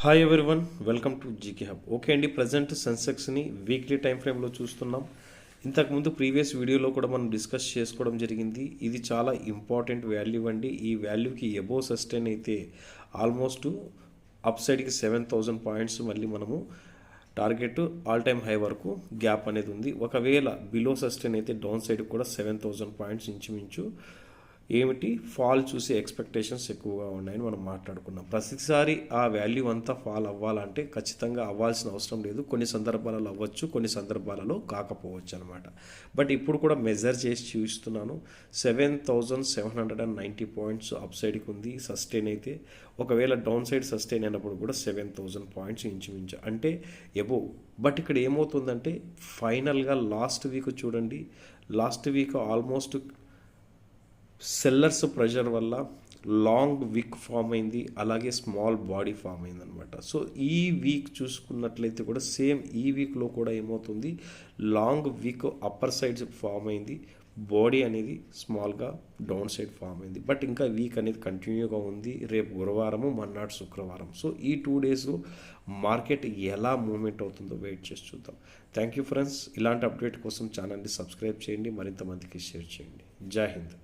Hi everyone, welcome to GK hub. Okay అండి, present సెన్సెక్స్ని weekly time ఫ్రేమ్లో చూస్తున్నాం. ఇంతకుముందు ప్రీవియస్ వీడియోలో కూడా మనం డిస్కస్ చేసుకోవడం జరిగింది. ఇది చాలా ఇంపార్టెంట్ వాల్యూ అండి. ఈ వాల్యూకి ఎబో సస్టైన్ అయితే ఆల్మోస్ట్ అప్ సైడ్కి 7,000 పాయింట్స్ మళ్ళీ మనము టార్గెట్ ఆల్ టైమ్ హై వరకు గ్యాప్ అనేది ఉంది. ఒకవేళ బిలో సస్టైన్ అయితే డౌన్ సైడ్ కూడా 7,000 పాయింట్స్ ఇంచుమించు ఏమిటి ఫాల్ చూసే ఎక్స్పెక్టేషన్స్ ఎక్కువగా ఉన్నాయని మనం మాట్లాడుకున్నాం. ప్రతిసారి ఆ వాల్యూ అంతా ఫాల్ అవ్వాలంటే ఖచ్చితంగా అవ్వాల్సిన అవసరం లేదు. కొన్ని సందర్భాలలో అవ్వచ్చు, కొన్ని సందర్భాలలో కాకపోవచ్చు అనమాట. బట్ ఇప్పుడు కూడా మెజర్ చేసి చూస్తున్నాను. 7,790 పాయింట్స్ అప్ సైడ్కి ఉంది సస్టైన్ అయితే. ఒకవేళ డౌన్ సైడ్ సస్టైన్ అయినప్పుడు కూడా 7,000 పాయింట్స్ ఇంచుమించు అంటే ఎబోవ్. బట్ ఇక్కడ ఏమవుతుందంటే ఫైనల్గా లాస్ట్ వీక్ చూడండి, last week almost sellers pressure వల్ల లాంగ్ విక్ ఫామ్ అయింది, అలాగే స్మాల్ బాడీ ఫామ్ అయింది అనమాట. సో ఈ వీక్ చూసుకున్నట్లయితే కూడా సేమ్ ఈ వీక్లో కూడా ఏమవుతుంది, long wick upper side form అయింది, బాడీ అనేది స్మాల్గా డౌన్ సైడ్ ఫామ్ అయింది. బట్ ఇంకా వీక్ అనేది కంటిన్యూగా ఉంది. రేపు గురువారము, మర్నాడు శుక్రవారం. సో ఈ 2 డేస్ మార్కెట్ ఎలా మూవ్మెంట్ అవుతుందో వెయిట్ చేసి చూద్దాం. Thank you friends. ఇలాంటి అప్డేట్ కోసం ఛానల్ని సబ్స్క్రైబ్ చేయండి, మరింత మందికి షేర్ చేయండి. జై హింద్.